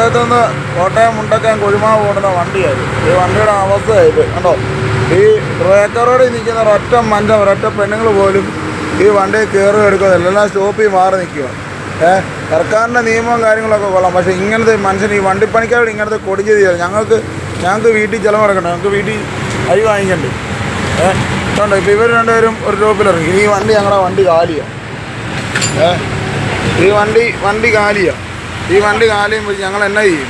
കോട്ടയത്തുനിന്ന് കോട്ടയം മുണ്ടക്കയം കുഴിമാവ് ഓടുന്ന വണ്ടിയായിരുന്നു. ഈ വണ്ടിയുടെ അവസ്ഥ ഇത് കണ്ടോ. ഈ ബ്രേക്കർ റോഡിൽ നിൽക്കുന്ന ഒരൊറ്റ മനുഷ്യൻ ഒരൊറ്റ പെണ്ണുങ്ങൾ പോലും ഈ വണ്ടി കയറി എടുക്കുന്നില്ല, എല്ലാം സ്റ്റോപ്പിൽ മാറി നിൽക്കുക. സർക്കാരിൻ്റെ നിയമവും കാര്യങ്ങളൊക്കെ കൊള്ളാം, പക്ഷേ ഇങ്ങനത്തെ മനുഷ്യൻ ഈ വണ്ടിപ്പണിക്കാരോട് ഇങ്ങനത്തെ കൊടുഞ്ചെയ്ത് ചെയ്യാം. ഞങ്ങൾക്ക് വീട്ടിൽ ചിലവടക്കണം, ഞങ്ങൾക്ക് വീട്ടിൽ അരി വാങ്ങിക്കണ്ടേ. കണ്ടോ ഇപ്പോൾ ഇവർ രണ്ടുപേരും ഒരു സ്റ്റോപ്പിലിറങ്ങി. ഈ വണ്ടി ഞങ്ങളുടെ വണ്ടി കാലിയാണ്. ഈ വണ്ടി കാലിയാണ്. ഈ വണ്ടി കാലിയുമ്പോൾ ഞങ്ങൾ എന്നാ ചെയ്യും?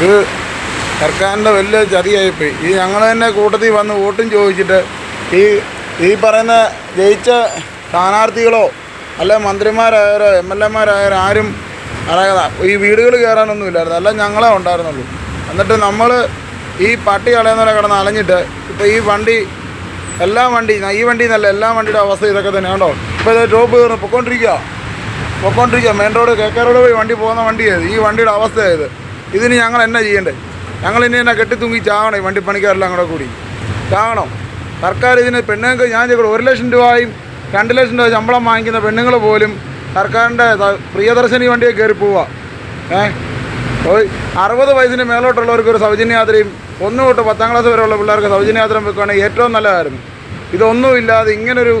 ഇത് സർക്കാരിൻ്റെ വലിയ ചതിയായിപ്പോയി. ഈ ഞങ്ങൾ തന്നെ കൂട്ടത്തിൽ വന്ന് വോട്ടും ചോദിച്ചിട്ട് ഈ പറയുന്ന ജയിച്ച സ്ഥാനാർത്ഥികളോ അല്ല മന്ത്രിമാരായാലോ MLA-മാരായാലും ആരും ഈ വീടുകൾ കയറാനൊന്നുമില്ലായിരുന്നു, എല്ലാം ഞങ്ങളെ ഉണ്ടായിരുന്നുള്ളൂ. എന്നിട്ട് നമ്മൾ ഈ പട്ടി കളയുന്നവരെ കിടന്ന് അലഞ്ഞിട്ട് ഇപ്പോൾ ഈ വണ്ടി ഈ വണ്ടി എന്നല്ല എല്ലാ വണ്ടിയുടെ അവസ്ഥ ഇതൊക്കെ തന്നെ കണ്ടോ. ഇപ്പോൾ ഇത് ടോപ്പ് കയറുന്നു പൊക്കോണ്ടിരിക്കുക മെയിൻ റോഡ് KK റോഡ് പോയി വണ്ടി പോകുന്ന വണ്ടിയായത്. ഈ വണ്ടിയുടെ അവസ്ഥയായത്. ഇതിന് ഞങ്ങൾ എന്നാ ചെയ്യേണ്ടത്? ഞങ്ങളിനി എന്നാ കെട്ടിത്തൂങ്ങി ചാകണം. ഈ വണ്ടിപ്പണിക്കാരെല്ലാം കൂടെ കൂടി ചാകണം. സർക്കാർ ഇതിന് പെണ്ണുങ്ങൾക്ക് ഞാൻ ചോദിക്കട്ടെ, 1 ലക്ഷം രൂപയും 2 ലക്ഷം രൂപ ശമ്പളം വാങ്ങിക്കുന്ന പെണ്ണുങ്ങൾ പോലും സർക്കാരിൻ്റെ പ്രിയദർശിനി വണ്ടിയെ കയറി പോവുക. 60 വയസ്സിന് മേലോട്ടുള്ളവർക്ക് ഒരു സൗജന്യയാത്രയും 1 തൊട്ട് 10ാം ക്ലാസ് വരെയുള്ള പിള്ളേർക്ക് സൗജന്യയാത്ര വെക്കുകയാണെങ്കിൽ ഏറ്റവും നല്ലതായിരുന്നു. ഇതൊന്നുമില്ലാതെ ഇങ്ങനൊരു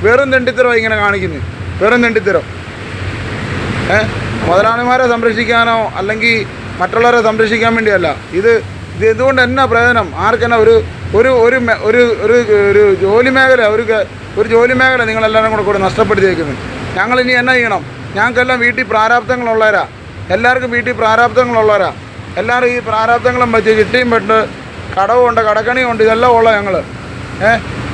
വെറും തെണ്ടിത്തരം ഇങ്ങനെ കാണിക്കുന്നു. വെറും തെണ്ടിത്തരം. മുതലാളിമാരെ സംരക്ഷിക്കാനോ അല്ലെങ്കിൽ മറ്റുള്ളവരെ സംരക്ഷിക്കാൻ വേണ്ടിയല്ല. ഇത് എന്തുകൊണ്ട് എന്നാ പ്രയോജനം? ആർക്കെന്നാ ഒരു ഒരു ഒരു ഒരു ജോലി മേഖല ഒരു ജോലി മേഖല നിങ്ങളെല്ലാവരും കൂടെ നഷ്ടപ്പെടുത്തിയേക്കുന്നത്. ഞങ്ങളിനി എന്നാ ചെയ്യണം? ഞങ്ങൾക്കെല്ലാം വീട്ടിൽ പ്രാരാബ്ദങ്ങളുള്ളവരാ. എല്ലാവർക്കും വീട്ടിൽ പ്രാരാബ്ദങ്ങളുള്ളവരാ. എല്ലാവരും ഈ പ്രാരാബ്ദങ്ങളും വെച്ച് ചിട്ടിയും പെട്ട് കടവുണ്ട്, കടക്കണിയുണ്ട്, ഇതെല്ലാം ഉള്ള ഞങ്ങൾ.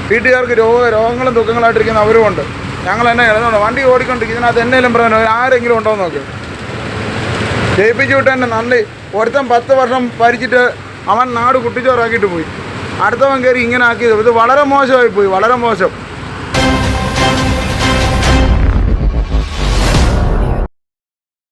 വീട്ടുകാർക്ക് രോഗങ്ങളും ദുഃഖങ്ങളായിട്ടിരിക്കുന്ന അവരുമുണ്ട്. ഞങ്ങൾ എന്നെ ഇടുന്നുണ്ട്. വണ്ടി ഓടിക്കൊണ്ടിരിക്കും. ഇതിനകത്ത് എന്നേലും പ്രയോജനം ആരെങ്കിലും ഉണ്ടോ എന്ന് നോക്ക്. ജയിപ്പിച്ചു വിട്ട് തന്നെ നല്ല ഒരുത്തൻ 10 വർഷം ഭരിച്ചിട്ട് അവൻ നാട് കുട്ടിച്ചോറാക്കിയിട്ട് പോയി. അടുത്തവൻ കയറി ഇങ്ങനെ ആക്കിയത്. ഇത് വളരെ മോശമായി പോയി, വളരെ മോശം.